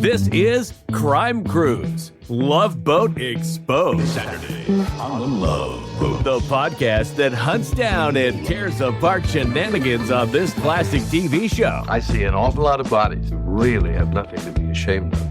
This is Crime Cruise, Love Boat Exposed. Saturday on the Love Boat. The podcast that hunts down and tears apart shenanigans on this classic TV show. I see an awful lot of bodies who really have nothing to be ashamed of.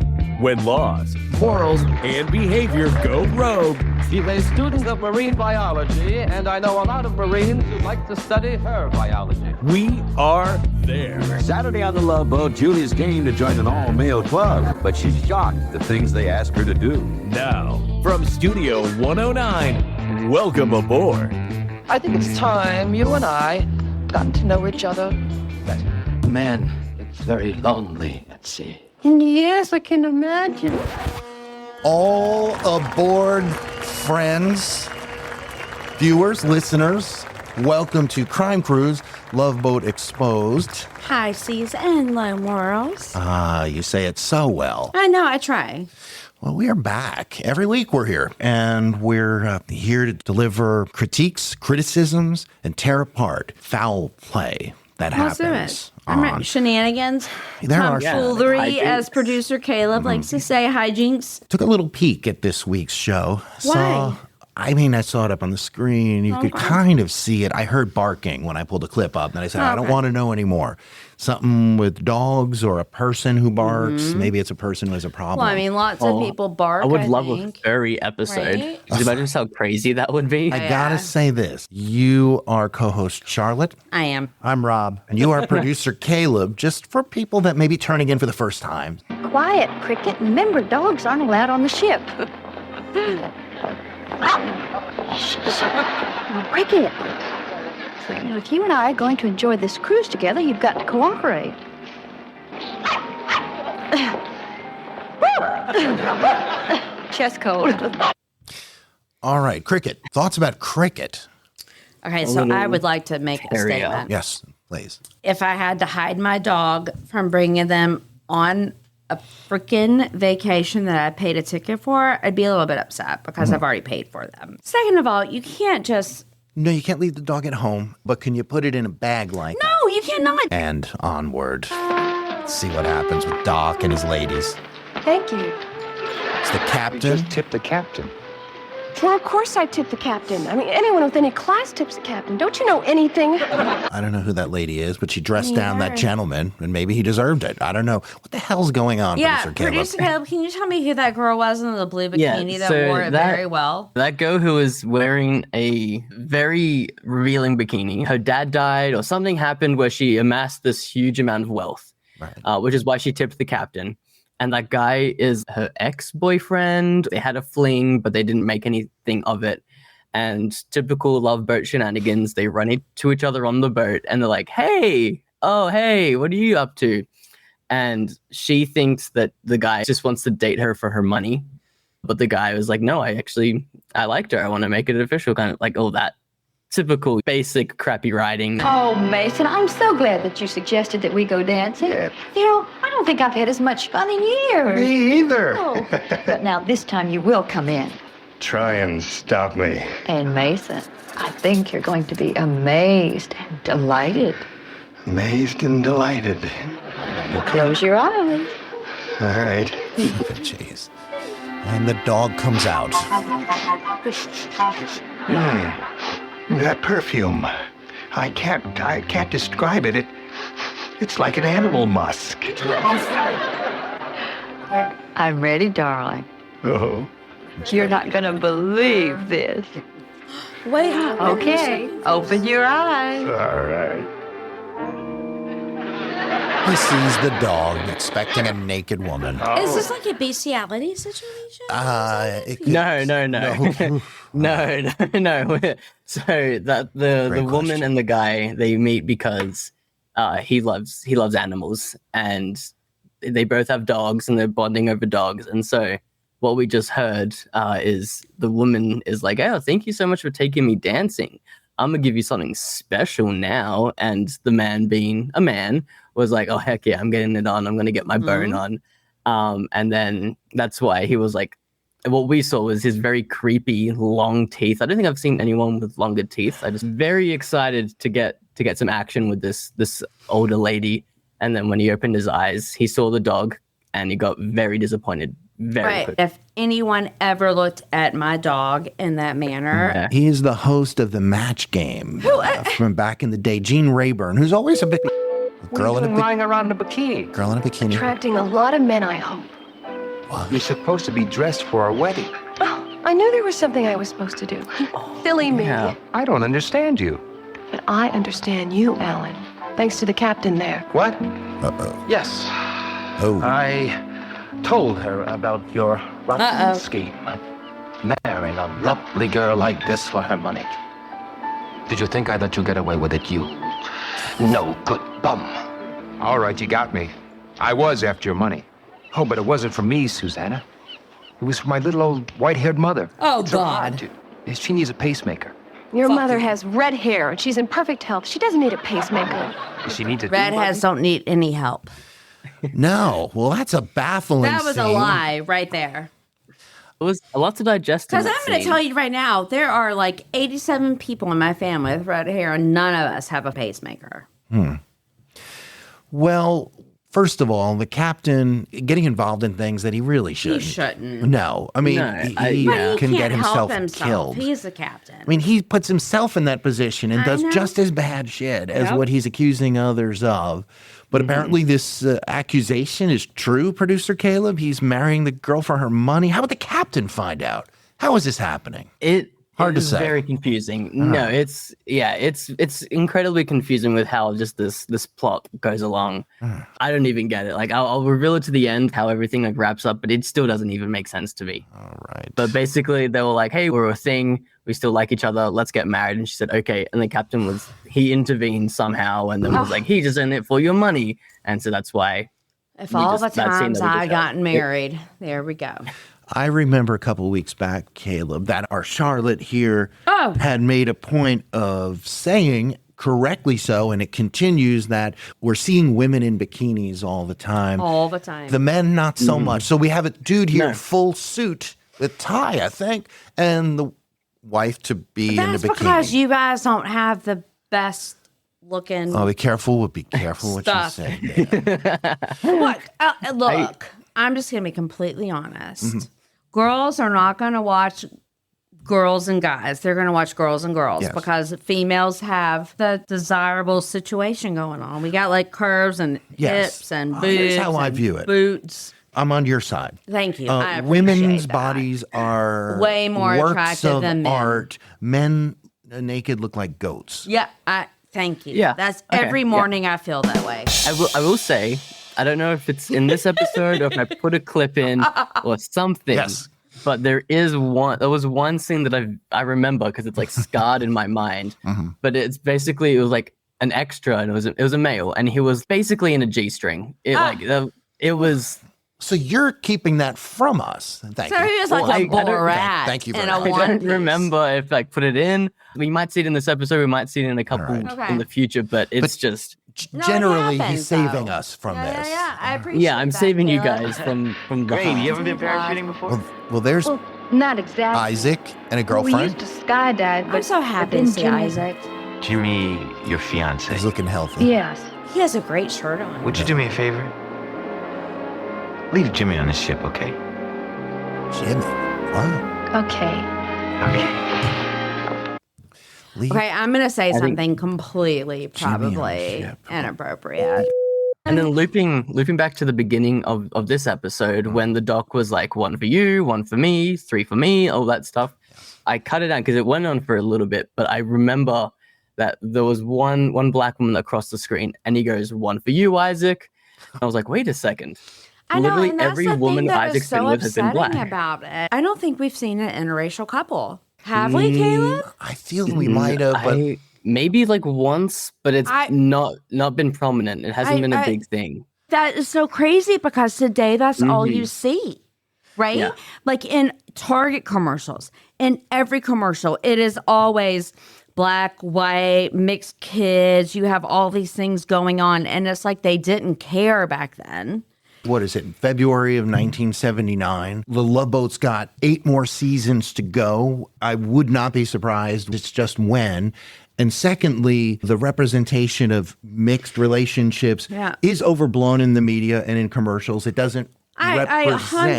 When laws, morals, and behavior go rogue. She's a student of marine biology, and I know a lot of Marines who like to study her biology. We are there. Saturday on the Love Boat, Julie's game to join an all-male club, but she's shocked at the things they ask her to do. Now, from Studio 109, welcome aboard. I think it's time you and I got to know each other better. Man, it's very lonely at sea. Yes, I can imagine. All aboard, friends, viewers, listeners. Welcome to Crime Cruise, Love Boat Exposed. High seas and low morals. You say it so well. I know, I try. Well, we are back. Every week we're here, and we're here to deliver critiques, criticisms, and tear apart foul play that Let's happens. do it. Shenanigans, There are tomfoolery, as producer Caleb likes to say, hijinks. Took a little peek at this week's show. Why? I saw it up on the screen. You could kind of see it. I heard barking when I pulled the clip up, and I said, I don't want to know anymore. Something with dogs or a person who barks. Maybe it's a person who has a problem. Well, I mean, lots of people bark. I would love think. a furry episode. Right? Could you imagine just how crazy that would be? I gotta say this. You are co-host Charlotte. I am. I'm Rob. And you are producer Caleb, just for people that may be turning in for the first time. Quiet, Cricket. Remember, dogs aren't allowed on the ship. Cricket. Now, if you and I are going to enjoy this cruise together, you've got to cooperate. Chest cold. All right, Cricket. Thoughts about Cricket? Okay, so I would like to make a statement. Yes, please. If I had to hide my dog from bringing them on a freaking vacation that I paid a ticket for, I'd be a little bit upset because I've already paid for them. Second of all, you can't just... No, you can't leave the dog at home, but can you put it in a bag like that? No, you cannot. And onward. Let's see what happens with Doc and his ladies. Thank you. It's the captain. Tip the captain. Well, of course I tip the captain. I mean, anyone with any class tips the captain. Don't you know anything? I don't know who that lady is, but she dressed down that gentleman, and maybe he deserved it. I don't know. What the hell's going on, Yeah, Producer Caleb? Producer Caleb, can you tell me who that girl was in the blue bikini that so wore it very well? That girl who was wearing a very revealing bikini, her dad died or something happened where she amassed this huge amount of wealth, which is why she tipped the captain. And that guy is her ex-boyfriend. They had a fling, but they didn't make anything of it. And typical love boat shenanigans, they run into each other on the boat and they're like, hey, what are you up to? And she thinks that the guy just wants to date her for her money. But the guy was like, no, I liked her. I want to make it official. Kind of like, that typical basic crappy writing. Oh, Mason, I'm so glad that you suggested that we go dancing. Yeah. You know, I don't think I've had as much fun in years. Me either. Oh, but now this time you will come in. Try and stop me. And Mason, I think you're going to be amazed and delighted. Amazed and delighted. Close your eyes. All right. Jeez. And the dog comes out. That perfume. I can't describe it. It's like an animal musk. I'm ready, darling. Oh. You're not going to believe this. Wait. Okay, open your eyes. All right. He sees the dog expecting a naked woman. Is this like a bestiality situation? No. No. So that the Great woman question. and the guy, they meet because he loves animals and they both have dogs and they're bonding over dogs. And so what we just heard is the woman is like, oh, thank you so much for taking me dancing. I'm gonna give you something special now. And the man, being a man, was like, oh heck yeah, I'm getting it on. I'm gonna get my bone on. And then that's why he was like, what we saw was his very creepy long teeth. I don't think I've seen anyone with longer teeth. I just very excited to get some action with this older lady. And then when he opened his eyes, he saw the dog and he got very disappointed very quickly. If anyone ever looked at my dog in that manner. He is the host of the Match Game from back in the day. Gene Rayburn, who's always a bit girl in a lying around in a bikini. girl in a bikini. Attracting a lot of men, I hope. You're supposed to be dressed for our wedding. Oh, I knew there was something I was supposed to do. Silly me. Yeah. I don't understand you. But I understand you, Alan. Thanks to the captain there. What? Uh-oh. Yes. Oh. I told her about your rotten scheme. Marrying a lovely girl like this for her money. Did you think I'd let you get away with it, you? No good bum. All right, you got me. I was after your money. Oh, but it wasn't for me, Susanna. It was for my little old white-haired mother. Oh, It's her God. heart. She needs a pacemaker. Your mother has red hair and she's in perfect health. She doesn't need a pacemaker. She needs a Redheads don't need any help. No. Well, that's a baffling That was a scene. lie right there. It was a lot to digest. Because I'm going to tell you right now, there are like 87 people in my family with red hair, and none of us have a pacemaker. Well, first of all, the captain getting involved in things that he really shouldn't. He shouldn't. No. I mean, No, he But he can can't get himself help himself. killed. He's the captain. I mean, he puts himself in that position and I does know. just as bad shit as Yep. what he's accusing others of. But apparently this accusation is true, Producer Caleb. He's marrying the girl for her money. How would the captain find out? How is this happening? Hard to It's say. very confusing. No, it's incredibly confusing with how just this plot goes along. I don't even get it. Like I'll reveal it to the end how everything like wraps up, but it still doesn't even make sense to me. All right. But basically, they were like, "Hey, we're a thing. We still like each other. Let's get married." And she said, "Okay." And the captain he intervened somehow, and then was like, "He's just in it for your money." And so that's why. If all the that scene times that we I just gotten had. married, there we go. I remember a couple of weeks back, Caleb, that our Charlotte here had made a point of saying, correctly so, and it continues, that we're seeing women in bikinis all the time. All the time. The men, not so much. So we have a dude here, No. full suit with tie, I think, and the wife to be in the That's bikini. because you guys don't have the best looking. Oh, be careful what you Stuff. say. Yeah. Look, I'm just going to be completely honest. Girls are not going to watch girls and guys. They're going to watch girls and girls Yes. because females have the desirable situation going on. We got like curves and Yes. hips and Oh, boobs. here's how I and view it. Boots. I'm on your side. Thank you. I appreciate Women's that. bodies are Way more works attractive of than men. art. Men naked look like goats. Yeah, thank you. Yeah, That's okay, every yeah. morning I feel that way. I will say, I don't know if it's in this episode or if I put a clip in or something. Yes. But there was one scene that I remember because it's like scarred in my mind. But it's basically, it was like an extra, and it was a male, and he was basically in a G-string. It was. So you're keeping that from us. Thank So you. he was like Well, a I don't- Borat. thank you in very a much. one I don't piece. remember if I put it in. We might see it in this episode. We might see it in a couple Okay. in the future. But it's just. No, it Generally, happens, he's saving though. us from Yeah, this. yeah, I appreciate Yeah, I'm that, saving you Caleb. guys from the. Great. You ever Oh, been God. parachuting before? Well, there's Well, not exactly. Isaac and a Well, we girlfriend. used to skydive, but I'm so happy to then see Jimmy- Isaac. Jimmy, your fiance. He's looking healthy. Yes. He has a great shirt on. Would you do me a favor? Leave Jimmy on the ship, okay? Jimmy. Wow. Okay. Okay. Leave. Okay, I'm going to say think- something completely, Jimmy on the probably ship. inappropriate. And then looping back to the beginning of this episode, when the doc was like, 1 for you, 1 for me, 3 for me, all that stuff. I cut it out because it went on for a little bit, but I remember that there was one black woman that crossed the screen, and he goes, 1 for you, Isaac. And I was like, wait a second. I know, Literally and that's every the woman thing that Isaac's is been so with has been upsetting black. about it. I don't think we've seen an interracial couple. Have we, Caleb? I feel we might have, but Maybe like once, but it's not been prominent. It hasn't been a big thing. That is so crazy because today that's all Mm-hmm. you see, right? Yeah. Like in Target commercials, in every commercial, it is always black, white, mixed kids. You have all these things going on, and it's like they didn't care back then. what is it, February of 1979. The Love Boat's got 8 more seasons to go. I would not be surprised. It's just when. And secondly, the representation of mixed relationships is overblown in the media and in commercials. It doesn't I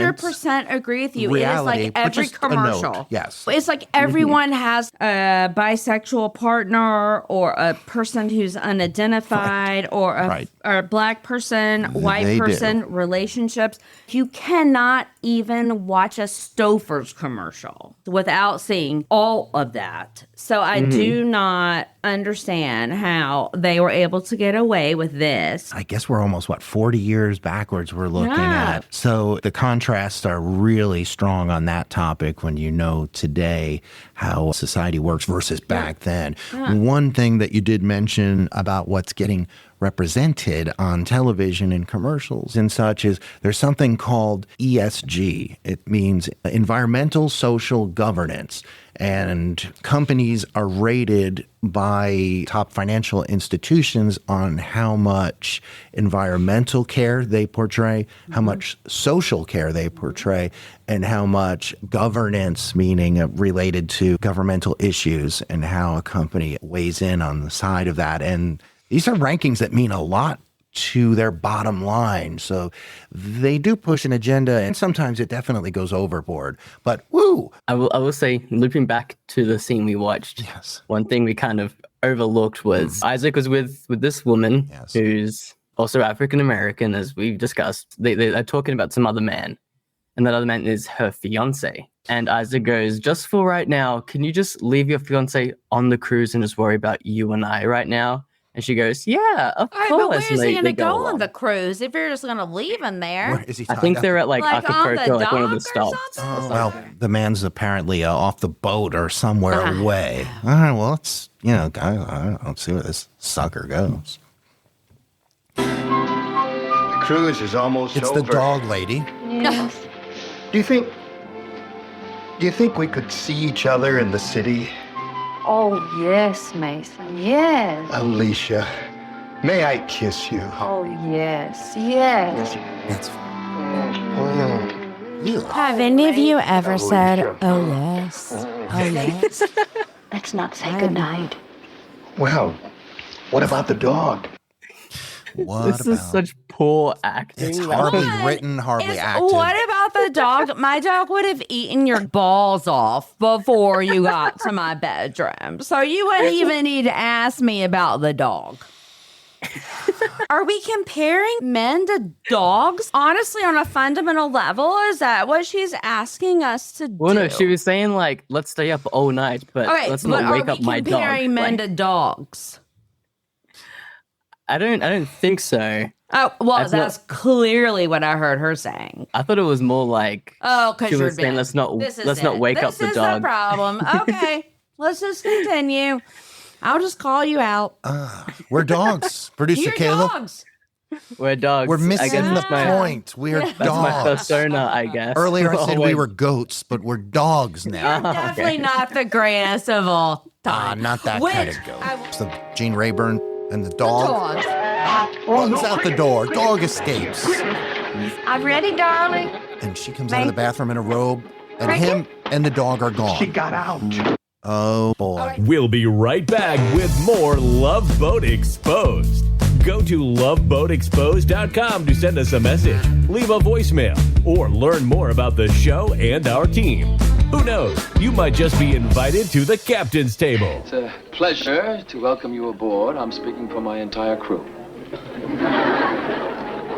represent 100% agree with you. reality, it is like but every just a note. commercial. Yes. It's like everyone has a bisexual partner or a person who's unidentified or a black person, white They person, relationships. You cannot even watch a Stouffer's commercial without seeing all of that. So I do not understand how they were able to get away with this. I guess we're almost, 40 years backwards we're looking at. So the contrasts are really strong on that topic when you know today how society works versus back then. One thing that you did mention about what's getting represented on television and commercials and such is there's something called ESG. It means environmental social governance. And companies are rated by top financial institutions on how much environmental care they portray, how much social care they portray, and how much governance, meaning related to governmental issues, and how a company weighs in on the side of that. And these are rankings that mean a lot to their bottom line. So they do push an agenda, and sometimes it definitely goes overboard. But woo! I will say, looping back to the scene we watched, one thing we kind of overlooked was Isaac was with this woman who's also African American, as we've discussed. They're talking about some other man, and that other man is her fiance. And Isaac goes, just for right now, can you just leave your fiance on the cruise and just worry about you and I right now? And she goes, yeah, of course. But where's he going to go on the cruise if you're just going to leave him there? Where is he I think they're at Acapulco, on one of the the stops. Oh, well, the man's apparently off the boat or somewhere away. All right, well, it's, I don't see where this sucker goes. The cruise is almost It's over. the dog lady. Yes. Do you think we could see each other in the city? Oh, yes, Mason. Yes. Alicia, may I kiss you? Oh, yes. Yes. It's Have any of you ever said, oh, yes, oh, yes? Let's not say goodnight. Well, what about the dog? This is such poor acting. It's horribly written, horribly acted. What about the dog? My dog would have eaten your balls off before you got to my bedroom. So you wouldn't even need to ask me about the dog. Are we comparing men to dogs? Honestly, on a fundamental level, is that what she's asking us to do? Well, no, she was saying, let's stay up all night, but let's not wake up my dog. Are we comparing men to dogs? I don't think so. Oh, well, that's clearly what I heard her saying. I thought it was more like because she you're was saying, let's not wake up the This is dog. the problem. Okay, let's just continue. I'll just call you out. We're dogs, producer You're Caleb. dogs. We're dogs. We're missing the my point. We're dogs. That's my persona, I guess. Earlier I said we were goats, but we're dogs now. Definitely not the greatest of all time. Not that kind of goat. It's the Gene Rayburn and the dog. Runs out the door. Dog escapes. I'm ready, darling. And she comes out of the bathroom in a robe, and him and the dog are gone. She got out. Oh, boy. We'll be right back with more Love Boat Exposed. Go to loveboatexposed.com to send us a message, leave a voicemail, or learn more about the show and our team. Who knows? You might just be invited to the captain's table. It's a pleasure to welcome you aboard. I'm speaking for my entire crew.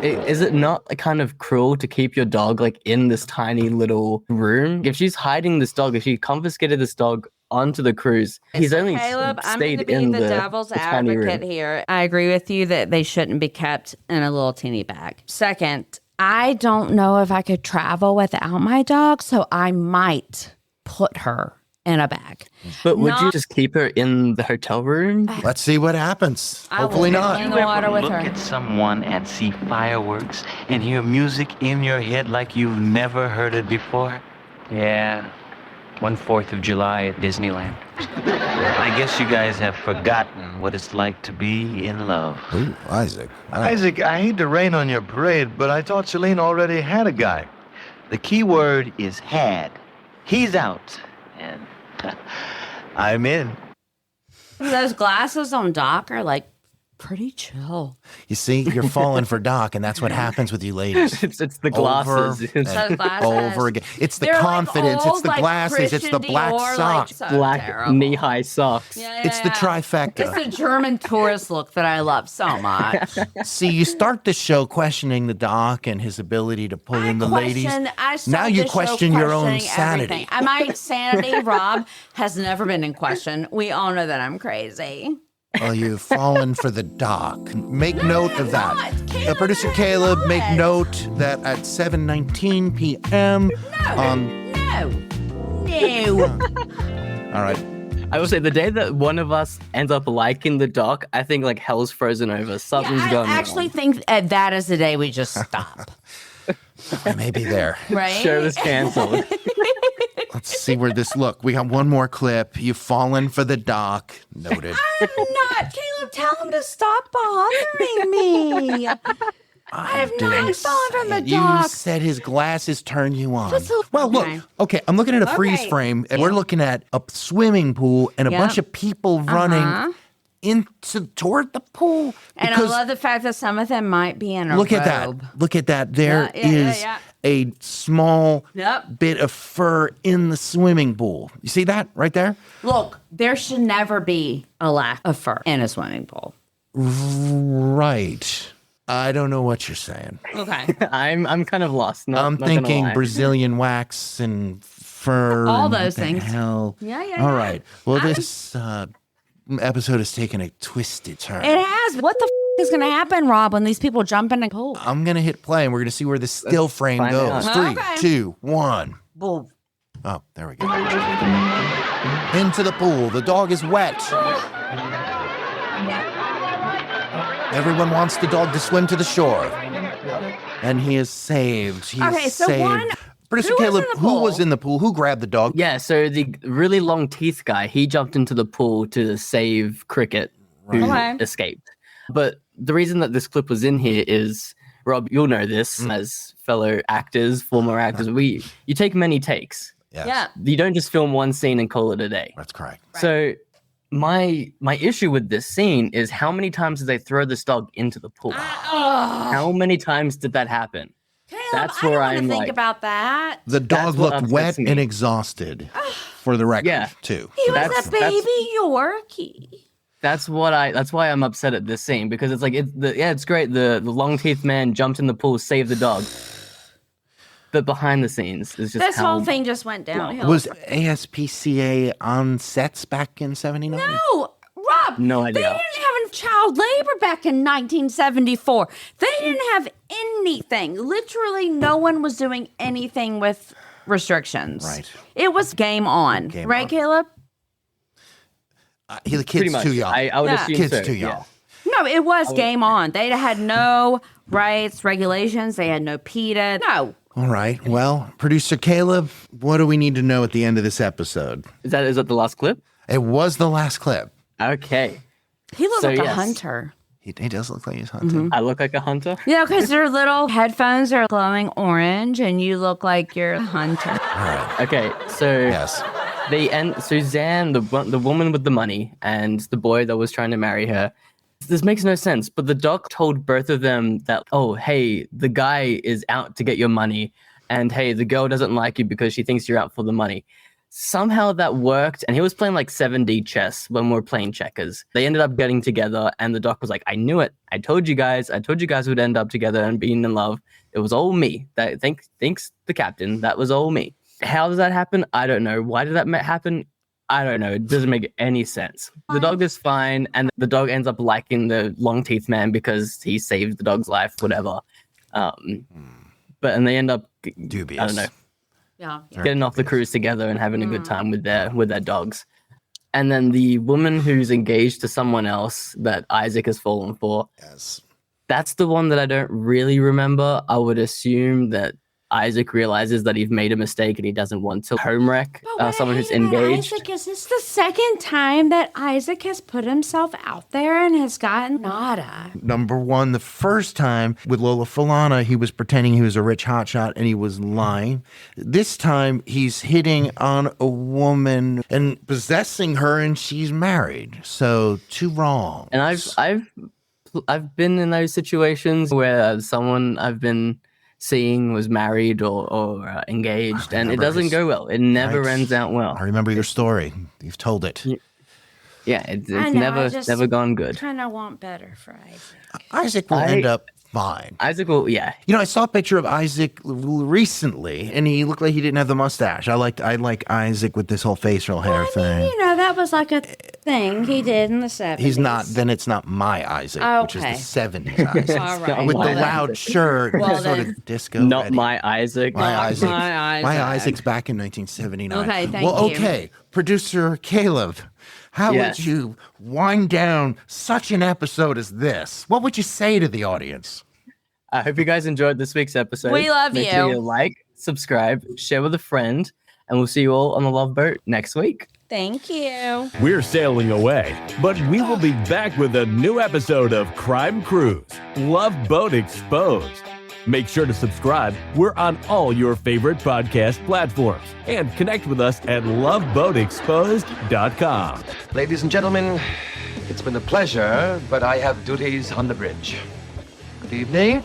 Is it not kind of cruel to keep your dog in this tiny little room? If she's hiding this dog, if she confiscated this dog onto the cruise, he's only Caleb, I'm going stayed to be in the devil's tiny room. advocate here. I agree with you that they shouldn't be kept in a little teeny bag. Second, I don't know if I could travel without my dog, so I might put her in a bag. But would you just keep her in the hotel room? Let's see what happens. Hopefully not. In the water with Look her. at someone and see fireworks and hear music in your head like you've never heard it before? Yeah, 1/4 of July at Disneyland. I guess you guys have forgotten what it's like to be in love. Ooh, Isaac. Isaac, I hate to rain on your parade, but I thought Celine already had a guy. The key word is had. He's out, and I'm in. Those glasses on Doc are pretty chill. You see, you're falling for Doc, and that's what happens with you ladies. It's the glasses. Over again. It's the They're confidence. Like it's the old, glasses. It's the Christian black Dior, socks. Like, so Black terrible. knee-high socks. It's the trifecta. It's the German tourist look that I love so much. See, you start the show questioning the Doc and his ability to pull in the ladies. Now you question your own sanity. My sanity, Rob, has never been in question. We all know that I'm crazy. Well, you've fallen for the Doc. Make note of that. Producer Caleb, make note that at 7:19 p.m. No. All right. I will say the day that one of us ends up liking the Doc, I think like hell's frozen over. Something's going on. I actually think that is the day we just stop. Maybe there. Right? Show is canceled. Let's see where this look. We got one more clip. You've fallen for the Doc. Noted. I'm not. Caleb, tell him to stop bothering me. I have not fallen from the Doc. You said his glasses turn you on. Well, look. Okay, I'm looking at a freeze frame, and we're looking at a swimming pool and a bunch of people running toward the pool. And I love the fact that some of them might be in a robe. Look at that. There is a small bit of fur in the swimming pool. You see that right there? Look, there should never be a lack of fur in a swimming pool. Right. I don't know what you're saying. Okay. I'm kind of lost. I'm thinking Brazilian wax and fur. All those things. Hell. Yeah. All right. Well, this episode has taken a twisted turn. It has. What the is going to happen, Rob, when these people jump in a pool? I'm going to hit play, and we're going to see where the still frame goes. Out. 3, 2, 1. Boom. Oh, there we go. Into the pool. The dog is wet. Everyone wants the dog to swim to the shore. And he is saved. He is saved. Producer Caleb, who was in the pool? Who grabbed the dog? Yeah, so the really long teeth guy, he jumped into the pool to save Cricket, who escaped. But the reason that this clip was in here is, Rob, you'll know this as fellow actors, former actors. You take many takes. Yes. Yeah. You don't just film one scene and call it a day. That's correct. Right. So my issue with this scene is how many times did they throw this dog into the pool? How many times did that happen? Caleb, That's I where don't want I'm to think about that. The dog looked wet and exhausted, for the record, too. He was a baby Yorkie. That's why I'm upset at this scene, because it's like it's great. The long teeth man jumped in the pool, saved the dog. But behind the scenes is just this whole thing just went downhill. Was ASPCA on sets back in 79? No, Rob. No idea. They didn't have child labor back in 1974. They didn't have anything. Literally, no one was doing anything with restrictions. Right. It was game on. Right, Caleb? The kid's too young. I would assume kid's so, too young. No, it was game on. They had no rights, regulations. They had no PETA. No. All right. Well, producer Caleb, what do we need to know at the end of this episode? Is that the last clip? It was the last clip. Okay. He looks like a hunter. He does look like he's hunting. I look like a hunter? Yeah, because their little headphones are glowing orange, and you look like you're a hunter. All right. Okay, so they end Suzanne, the woman with the money, and the boy that was trying to marry her. This makes no sense, but the doc told both of them that, oh, hey, the guy is out to get your money, and hey, the girl doesn't like you because she thinks you're out for the money. Somehow that worked, and he was playing like 7D chess when we were playing checkers. They ended up getting together, and the doc was like, I knew it. I told you guys we'd end up together and being in love. It was all me. Thanks the captain. That was all me. How does that happen? I don't know. Why did that happen? I don't know. It doesn't make any sense. The dog is fine, and the dog ends up liking the long teeth man because he saved the dog's life, whatever. And they end up dubious. I don't know. Yeah. Getting off the cruise together and having a good time with their dogs. And then the woman who's engaged to someone else that Isaac has fallen for. Yes. That's the one that I don't really remember. I would assume that Isaac realizes that he's made a mistake and he doesn't want to home wreck someone who's engaged. Isaac, is this the second time that Isaac has put himself out there and has gotten nada? Number one, the first time with Lola Falana, he was pretending he was a rich hotshot and he was lying. This time, he's hitting on a woman and possessing her, and she's married. So, two wrongs. And I've been in those situations where someone I've been seeing was married or engaged, and it doesn't go well. It never ends out well. I remember your story. You've told it. Yeah, it's never gone good. Kind of want better for Isaac. Isaac will end up fine. Isaac will, yeah. You know, I saw a picture of Isaac recently, and he looked like he didn't have the mustache. I like Isaac with this whole facial hair thing. You know, that was like a thing he did in the 70s. He's not. Then it's not my Isaac, which is the 70s Isaac. All right. With the loud shirt, sort of disco. Not ready. my Isaac. My Isaac. My My Isaac's back in 1979. Okay, thank well, you. okay, producer Caleb. How would you wind down such an episode as this? What would you say to the audience? I hope you guys enjoyed this week's episode. We love Make you. sure you like, subscribe, share with a friend, and we'll see you all on the Love Boat next week. Thank you. We're sailing away, but we will be back with a new episode of Crime Cruise, Love Boat Exposed. Make sure to subscribe. We're on all your favorite podcast platforms. And connect with us at loveboatexposed.com. Ladies and gentlemen, it's been a pleasure, but I have duties on the bridge. Good evening.